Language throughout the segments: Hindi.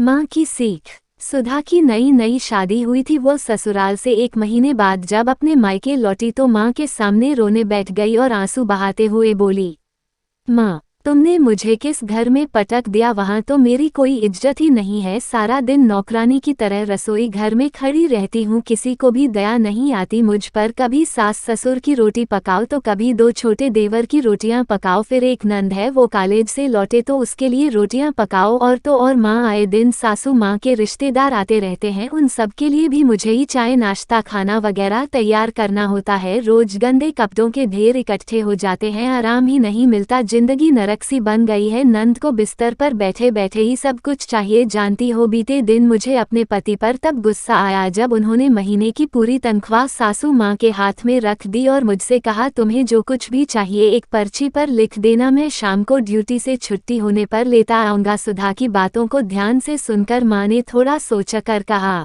माँ की सीख। सुधा की नई नई शादी हुई थी। वो ससुराल से 1 महीने बाद जब अपने मायके लौटी तो माँ के सामने रोने बैठ गई और आंसू बहाते हुए बोली, माँ, तुमने मुझे किस घर में पटक दिया? वहाँ तो मेरी कोई इज्जत ही नहीं है। सारा दिन नौकरानी की तरह रसोई घर में खड़ी रहती हूँ, किसी को भी दया नहीं आती मुझ पर। कभी सास ससुर की रोटी पकाओ तो कभी 2 छोटे देवर की रोटियाँ पकाओ, फिर एक नंद है वो कॉलेज से लौटे तो उसके लिए रोटियाँ पकाओ, और तो और माँ आए दिन सासू माँ के रिश्तेदार आते रहते हैं, उन सब के लिए भी मुझे ही चाय नाश्ता खाना वगैरह तैयार करना होता है। रोज गंदे कपड़ों के ढेर इकट्ठे हो जाते हैं, आराम ही नहीं मिलता, जिंदगी नरक सी बन गई है। नंद को बिस्तर पर बैठे बैठे ही सब कुछ चाहिए। जानती हो, बीते दिन मुझे अपने पति पर तब गुस्सा आया जब उन्होंने महीने की पूरी तनख्वाह सासू माँ के हाथ में रख दी और मुझसे कहा, तुम्हें जो कुछ भी चाहिए एक पर्ची पर लिख देना, मैं शाम को ड्यूटी से छुट्टी होने पर लेता आऊंगा। सुधा की बातों को ध्यान से सुनकर माँ ने थोड़ा सोचकर कहा,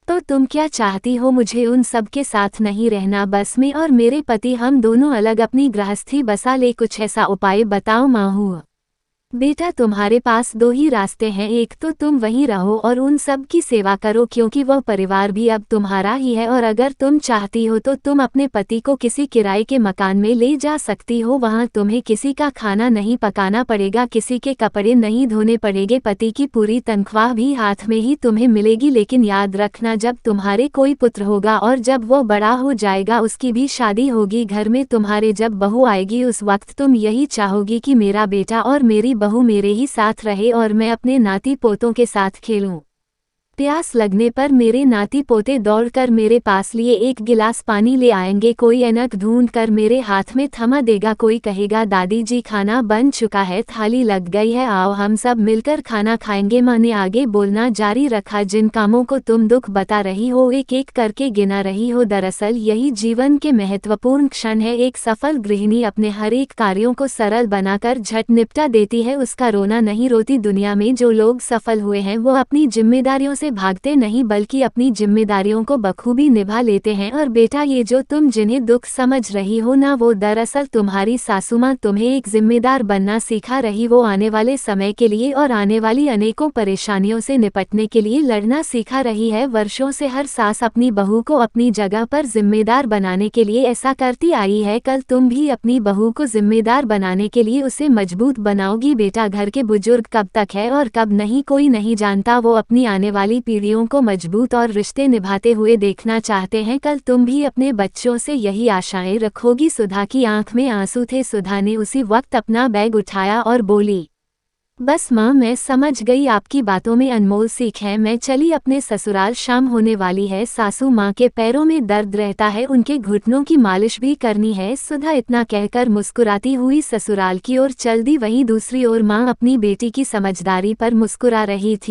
तो तुम क्या चाहती हो? मुझे उन सब के साथ नहीं रहना, बस मैं और मेरे पति हम दोनों अलग अपनी गृहस्थी बसा ले। कुछ ऐसा उपाय बताओ माँ। बेटा, तुम्हारे पास 2 ही रास्ते हैं, एक तो तुम वहीं रहो और उन सब की सेवा करो, क्योंकि वह परिवार भी अब तुम्हारा ही है, और अगर तुम चाहती हो तो तुम अपने पति को किसी किराए के मकान में ले जा सकती हो। वहाँ तुम्हें किसी का खाना नहीं पकाना पड़ेगा, किसी के कपड़े नहीं धोने पड़ेंगे, पति की पूरी तनख्वाह भी हाथ में ही तुम्हें मिलेगी। लेकिन याद रखना, जब तुम्हारे कोई पुत्र होगा और जब वो बड़ा हो जाएगा, उसकी भी शादी होगी, घर में तुम्हारे जब बहू आएगी, उस वक्त तुम यही चाहोगी कि मेरा बेटा और मेरी बहू मेरे ही साथ रहे और मैं अपने नाती पोतों के साथ खेलूं। प्यास लगने पर मेरे नाती पोते दौड़कर मेरे पास लिए 1 गिलास पानी ले आएंगे, कोई ऐनक ढूंढ कर मेरे हाथ में थमा देगा, कोई कहेगा, दादी जी खाना बन चुका है, थाली लग गई है, आओ हम सब मिलकर खाना खाएंगे। माँ ने आगे बोलना जारी रखा, जिन कामों को तुम दुख बता रही हो, एक एक करके गिना रही हो, दरअसल यही जीवन के महत्वपूर्ण क्षण है। एक सफल गृहिणी अपने हर एक कार्यों को सरल बनाकर झट निपटा देती है, उसका रोना नहीं रोती। दुनिया में जो लोग सफल हुए हैं वो अपनी जिम्मेदारियों से भागते नहीं, बल्कि अपनी जिम्मेदारियों को बखूबी निभा लेते हैं। और बेटा, ये जो तुम जिन्हें दुख समझ रही हो ना, वो दरअसल तुम्हारी सासू माँ तुम्हें एक जिम्मेदार बनना सिखा रही, वो आने वाले समय के लिए और आने वाली अनेकों परेशानियों से निपटने के लिए लड़ना सिखा रही है। वर्षों से हर सास अपनी बहू को अपनी जगह पर जिम्मेदार बनाने के लिए ऐसा करती आई है, कल तुम भी अपनी बहू को जिम्मेदार बनाने के लिए उसे मजबूत बनाओगी। बेटा, घर के बुजुर्ग कब तक है और कब नहीं कोई नहीं जानता, वो अपनी आने वाली पीढ़ियों को मजबूत और रिश्ते निभाते हुए देखना चाहते हैं। कल तुम भी अपने बच्चों से यही आशाएं रखोगी। सुधा की आंख में आंसू थे। सुधा ने उसी वक्त अपना बैग उठाया और बोली, बस माँ, मैं समझ गई, आपकी बातों में अनमोल सीख है, मैं चली अपने ससुराल, शाम होने वाली है। सासू माँ के पैरों में दर्द रहता है, उनके घुटनों की मालिश भी करनी है। सुधा इतना कहकर मुस्कुराती हुई ससुराल की ओर चल दी। वहीं दूसरी ओर माँ अपनी बेटी की समझदारी पर मुस्कुरा रही थी।